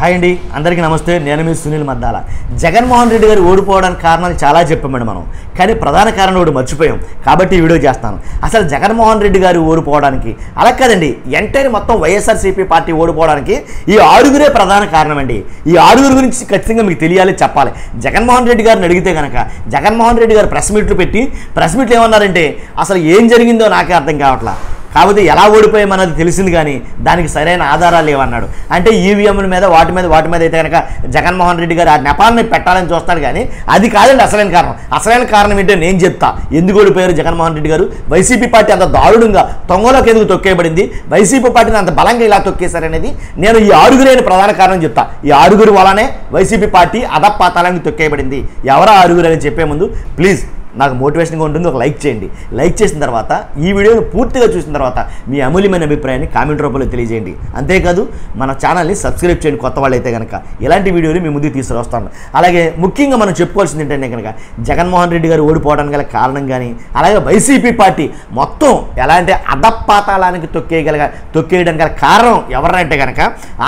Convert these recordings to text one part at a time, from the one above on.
Hi అండి, అందరికీ నమస్తే. నేను మీ సునీల్ మద్దాల. జగన్మోహన్ రెడ్డి గారు ఓడిపోవడానికి కారణాలు చాలా చెప్పామండి మనం, కానీ ప్రధాన కారణం ఒకటి మర్చిపోయాం. కాబట్టి ఈ వీడియో చేస్తాను. అసలు జగన్మోహన్ రెడ్డి గారు ఓడిపోవడానికి అలా కాదండి, ఎంటైర్ మొత్తం వైఎస్ఆర్సీపీ పార్టీ ఓడిపోవడానికి ఈ ఆరుగురే ప్రధాన కారణం అండి. ఈ ఆరుగురు గురించి ఖచ్చితంగా మీకు తెలియాలి, చెప్పాలి. జగన్మోహన్ రెడ్డి గారిని అడిగితే కనుక జగన్మోహన్ రెడ్డి గారు ప్రెస్ మీట్లు పెట్టి ప్రెస్ మీట్లు ఏమన్నారంటే అసలు ఏం జరిగిందో నాకే అర్థం కావట్లా, కాబట్టి ఎలా ఓడిపోయామన్నది తెలిసింది కానీ దానికి సరైన ఆధారాలు లేవన్నాడు. అంటే ఈవీఎంల మీద వాటి మీద అయితే కనుక జగన్మోహన్ రెడ్డి గారు ఆ నెపాలని పెట్టాలని చూస్తాడు, కానీ అది కాదండి అసలైన కారణం. అసలైన కారణం ఏంటో నేను చెప్తా. ఎందుకు ఓడిపోయారు జగన్మోహన్ రెడ్డి గారు? వైసీపీ పార్టీ అంత దారుణంగా తొంగలోకి ఎందుకు తొక్కేయబడింది, వైసీపీ పార్టీని అంత బలంగా ఇలా తొక్కేశారనేది నేను ఈ ఆరుగురైన ప్రధాన కారణం చెప్తా. ఈ ఆరుగురు వల్లనే వైసీపీ పార్టీ అధపాతాళానికి తొక్కేయబడింది. ఎవరో ఆరుగురు అని చెప్పే ముందు ప్లీజ్ నాకు మోటివేషన్గా ఉంటుంది, ఒక లైక్ చేయండి. లైక్ చేసిన తర్వాత ఈ వీడియోను పూర్తిగా చూసిన తర్వాత మీ అమూల్యమైన అభిప్రాయాన్ని కామెంట్ రూపంలో తెలియజేయండి. అంతేకాదు మన ఛానల్ని సబ్స్క్రైబ్ చేయండి కొత్త వాళ్ళైతే కనుక. ఇలాంటి వీడియోలు మీ ముందుకు తీసుకువస్తాను. అలాగే ముఖ్యంగా మనం చెప్పుకోవాల్సింది ఏంటంటే కనుక జగన్మోహన్ రెడ్డి గారు ఓడిపోవడానికి గల కారణం కానీ, అలాగే వైసీపీ పార్టీ మొత్తం ఎలాంటి అధపాతాళానికి తొక్కేయడానికి గల కారణం ఎవరంటే కనుక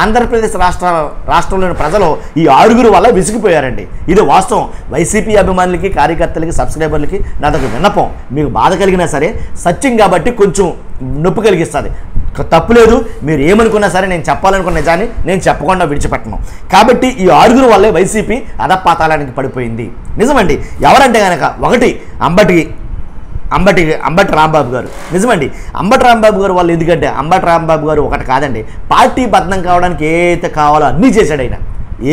ఆంధ్రప్రదేశ్ రాష్ట్రంలోని ప్రజలు ఈ ఆరుగురు వల్ల విసిగిపోయారండి. ఇది వాస్తవం. వైసీపీ అభిమానులకి, కార్యకర్తలకి, సబ్స్క్రైబర్లకి నాదొక విన్నపం. మీకు బాధ కలిగినా సరే సత్యం కాబట్టి కొంచెం నొప్పి కలిగిస్తుంది, తప్పులేదు. మీరు ఏమనుకున్నా సరే నేను చెప్పాలనుకున్న నిజాన్ని నేను చెప్పకుండా విడిచిపెట్టను. కాబట్టి ఈ ఆరుగురు వల్లే వైసీపీ అధపాతాళానికి పడిపోయింది. నిజమండి. ఎవరంటే కనుక ఒకటి అంబటి రాంబాబు గారు. నిజమండి, అంబటి రాంబాబు గారు వాళ్ళు. ఎందుకంటే అంబటి రాంబాబు గారు ఒకటి కాదండి, పార్టీ బద్నం కావడానికి ఏదైతే కావాలో అన్నీ చేశాడు. ఆయన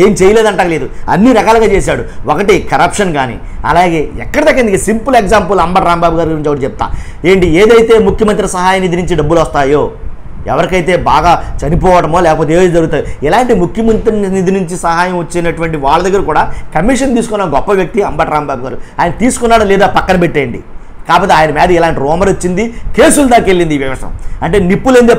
ఏం చేయలేదంటలేదు, అన్ని రకాలుగా చేశాడు. ఒకటి కరప్షన్ కానీ, అలాగే ఎక్కడి దగ్గర సింపుల్ ఎగ్జాంపుల్ అంబటి రాంబాబు గారి గురించి ఒకటి చెప్తా. ఏదైతే ముఖ్యమంత్రి సహాయ నిధి నుంచి డబ్బులు వస్తాయో, ఎవరికైతే బాగా చనిపోవడమో లేకపోతే ఏది జరుగుతాయో, ఇలాంటి ముఖ్యమంత్రి నిధి నుంచి సహాయం వచ్చినటువంటి వాళ్ళ దగ్గర కూడా కమిషన్ తీసుకున్న గొప్ప వ్యక్తి అంబటి రాంబాబు గారు. ఆయన తీసుకున్నాడో లేదా పక్కన పెట్టేయండి. కాకపోతే ఆయన మీద ఇలాంటి రూమర్ వచ్చింది, కేసుల దాకా వెళ్ళింది ఈ వ్యవసాయం. అంటే నిప్పులేందే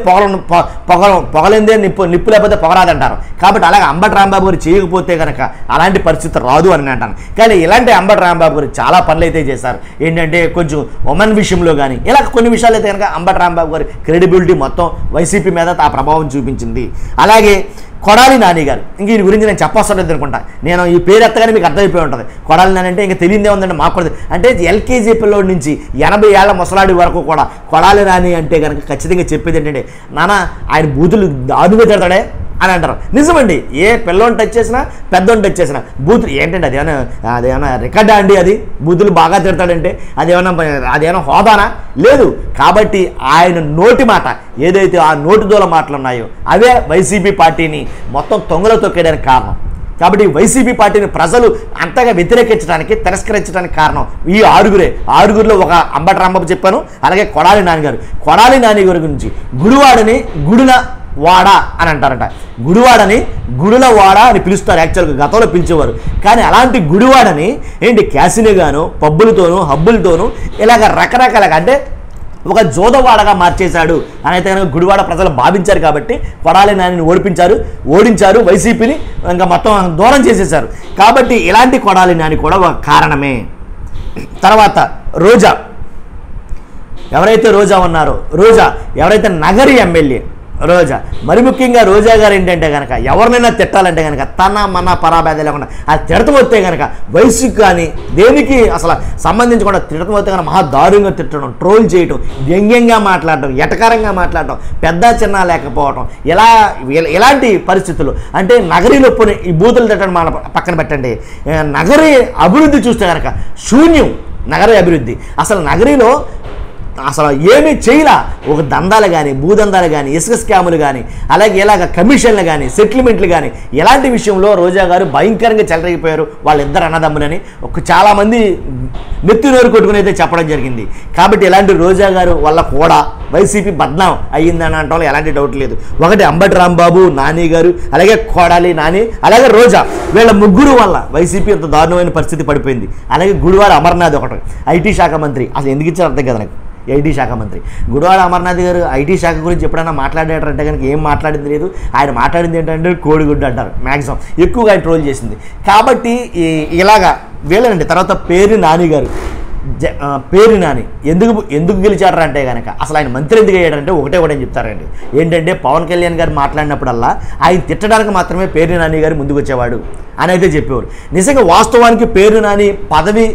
పొగలేందే నిప్పు లేకపోతే పొగరాదంటారు. కాబట్టి అలాగే అంబటి రాంబాబు గారు చేయకపోతే కనుక అలాంటి పరిస్థితి రాదు అని అంటాను. కానీ ఇలాంటి అంబటి రాంబాబు గారు చాలా పనులు అయితే చేశారు. ఏంటంటే కొంచెం ఉమెన్ విషయంలో కానీ ఇలా కొన్ని విషయాలు అయితే కనుక అంబటి రాంబాబు గారి క్రెడిబిలిటీ మొత్తం వైసీపీ మీద ఆ ప్రభావం చూపించింది. అలాగే కొడాలి నాని గారు, ఇంక ఈ గురించి నేను చెప్పొస్తలేదు అనుకుంటా. నేను ఈ పేరు ఎత్తగానే మీకు అర్థమైపోయి ఉంటుంది. కొడాలి నాని అంటే ఇంకా తెలియదే ఉందండి మాకు కూడా. అంటే ఎల్కేజీ పిల్లోడి నుంచి 80 ఏళ్ల ముసలాడి వరకు కూడా కొడాలి నాని అంటే కనుక ఖచ్చితంగా చెప్పేది ఏంటంటే, నాన్న ఆయన బూతులు దారుణంగా తిడతాడే అని అంటారు. నిజమండి. ఏ పిల్లోని టచ్ చేసినా పెద్దోని టచ్ చేసినా బూతులు ఏంటంటే అదేమన్నా రికార్డా అండి? అది బూతులు బాగా తిడతాడంటే అదేమన్నా హోదానా? లేదు. కాబట్టి ఆయన నోటి మాట ఏదైతే ఆ నోటి దూల మాటలు ఉన్నాయో అవే వైసీపీ పార్టీని మొత్తం తొంగలో తొక్కేయడానికి కారణం. కాబట్టి వైసీపీ పార్టీని ప్రజలు అంతగా వ్యతిరేకించడానికి, తిరస్కరించడానికి కారణం ఈ ఆరుగురిలో ఒక అంబటి రాంబాబు చెప్పాను. అలాగే కొడాలి నాని గారు. కొడాలి నాని గారి గురించి గుడివాడని గుడిల వాడ అని అంటారట. గుడివాడని గుడుల వాడ అని పిలుస్తారు. యాక్చువల్గా గతంలో పిలిచేవారు. కానీ అలాంటి గుడివాడని క్యాసినోగాను, పబ్బులతోనూ, హబ్బులతోనూ ఇలాగ రకరకాలుగా అంటే ఒక జోదవాడగా మార్చేశాడు అని అయితే కనుక గుడివాడ ప్రజలు భావించారు. కాబట్టి కొడాలి నానిని ఓడించారు, వైసీపీని ఇంకా మొత్తం దూరం చేసేశారు. కాబట్టి ఇలాంటి కొడాలి నాని కూడా ఒక కారణమే. తర్వాత రోజా, ఎవరైతే రోజా ఉన్నారో, ఎవరైతే నగరి ఎమ్మెల్యే రోజా, మరి ముఖ్యంగా రోజా గారు ఏంటంటే కనుక ఎవరినైనా తిట్టాలంటే కనుక తన మన పరాభేద లేకుండా అది తిడతమొస్తే కనుక వయసుకు కానీ దేనికి అసలు సంబంధించకుండా తిడతమొస్తే కనుక మహా దారుణంగా తిట్టడం, ట్రోల్ చేయడం, వ్యంగ్యంగా మాట్లాడటం, ఎటకారంగా మాట్లాడటం, పెద్ద చిన్న లేకపోవడం, ఇలాంటి పరిస్థితులు. అంటే నగరిలో ఈ బూతులు తిట్టడం మన పక్కన పెట్టండి. నగరి అభివృద్ధి చూస్తే కనుక శూన్యం. నగర అభివృద్ధి అసలు నగరిలో అసలు ఏమీ చేయలా. ఒక దందాలు కానీ, భూదందాలు కానీ, ఇసుక స్కాములు కానీ, అలాగే ఇలాగ కమిషన్లు కానీ, సెటిల్మెంట్లు కానీ ఇలాంటి విషయంలో రోజా గారు భయంకరంగా చెలరేగిపోయారు. వాళ్ళిద్దరు అన్నదమ్ములని చాలామంది నెత్తి నోరు కొట్టుకుని అయితే చెప్పడం జరిగింది. కాబట్టి ఇలాంటి రోజా గారు వల్ల కూడా వైసీపీ బద్నాం అయ్యిందని అనటంలో ఎలాంటి డౌట్ లేదు. ఒకటి అంబటి రాంబాబు, నాని గారు, అలాగే కొడాలి నాని, అలాగే రోజా, వీళ్ళ ముగ్గురు వల్ల వైసీపీ అంత దారుణమైన పరిస్థితి పడిపోయింది. అలాగే గుడివాడ అమర్నాథ్ ఒకటి ఐటీ శాఖ మంత్రి. అసలు ఎందుకు ఇచ్చారు అర్థం కదా నాకు. ఐటీ శాఖ మంత్రి గుడివాడ అమర్నాథ్ గారు ఐటీ శాఖ గురించి ఎప్పుడైనా మాట్లాడారంటే కనుక ఏం మాట్లాడింది లేదు. ఆయన మాట్లాడింది ఏంటంటే కోడిగుడ్డు అంటారు. మ్యాక్సిమం ఎక్కువగా ఆయన ట్రోల్ చేసింది. కాబట్టి ఇలాగా వీళ్ళనండి. తర్వాత పేరు నాని గారు. పేరు నాని ఎందుకు గెలిచాడు అంటే కనుక అసలు ఆయన మంత్రి ఎందుకు అయ్యాడంటే ఒకటే చెప్తారండి. ఏంటంటే పవన్ కళ్యాణ్ గారు మాట్లాడినప్పుడల్లా ఆయన తిట్టడానికి మాత్రమే పేరు నాని గారు ముందుకు వచ్చేవాడు అని అయితే చెప్పేవారు. నిజంగా వాస్తవానికి పేరు నాని పదవి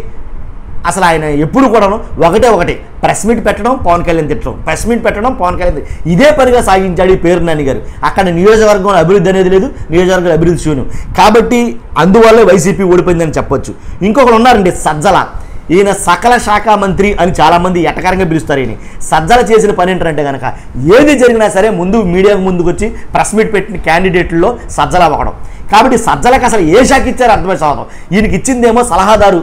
అసలు ఆయన ఎప్పుడు కూడాను ఒకటే ప్రెస్ మీట్ పెట్టడం, పవన్ కళ్యాణ్ తిట్టడం, ప్రెస్ మీట్ పెట్టడం, పవన్ కళ్యాణ్ ఇదే పనిగా సాగించాడు ఈ పేరు నాని గారు. అక్కడ నియోజకవర్గంలో అభివృద్ధి అనేది లేదు, నియోజకవర్గంలో అభివృద్ధి శూన్యం. కాబట్టి అందువల్లే వైసీపీ ఓడిపోయిందని చెప్పొచ్చు. ఇంకొకరు ఉన్నారండి సజ్జల. ఈయన సకల శాఖ మంత్రి అని చాలామంది ఎటకారంగా పిలుస్తారు. ఈయన సజ్జల చేసిన పని ఏంటంటే కనుక ఏది జరిగినా సరే ముందు మీడియాకు ముందుకు వచ్చి ప్రెస్ మీట్ పెట్టిన క్యాండిడేట్లలో సజ్జల అవ్వడం. కాబట్టి సజ్జలకు అసలు ఏ శాఖ ఇచ్చారో అర్థమై సాగం. ఈయనకి ఇచ్చిందేమో సలహాదారు,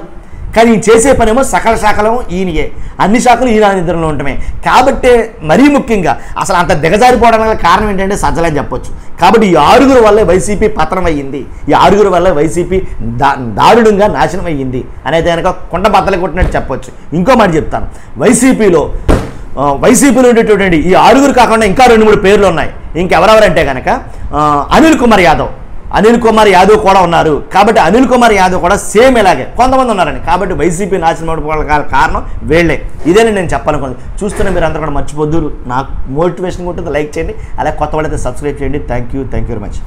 కానీ ఈయన చేసే పనేమో సకల శాఖలు ఈయనయే, అన్ని శాఖలు ఈయన నిద్రలో ఉండటమే. కాబట్టి మరీ ముఖ్యంగా అసలు అంత దిగజారిపోవడానికి కారణం ఏంటంటే సజ్జల అని చెప్పొచ్చు. కాబట్టి ఈ 6 వల్లే వైసీపీ పతనం అయ్యింది, ఈ 6 వల్లే వైసీపీ దారుణంగా నాశనం అయ్యింది అనేది కనుక కుండ బద్దలు కొట్టినట్టు చెప్పొచ్చు. ఇంకో మాట చెప్తాను, వైసీపీలో ఉండేటువంటి ఈ 6 కాకుండా ఇంకా 2-3 పేర్లు ఉన్నాయి. ఇంకెవరెవరంటే కనుక అనిల్ కుమార్ యాదవ్ కూడా ఉన్నారు. కాబట్టి అనిల్ కుమార్ యాదవ్ కూడా సేమ్ ఇలాగే కొంతమంది ఉన్నారని. కాబట్టి వైసీపీ నాశనం అవడానికి కారణం వీళ్ళే. ఇదేనే నేను చెప్పాలనుకున్నాను. చూస్తున్న మీరు అందరూ కూడా మర్చిపోద్దు, నాకు మోటివేషన్ ఉంటుంది, లైక్ చేయండి, అలాగే కొత్త వాళ్ళైతే సబ్స్క్రైబ్ చేయండి. Thank you very much.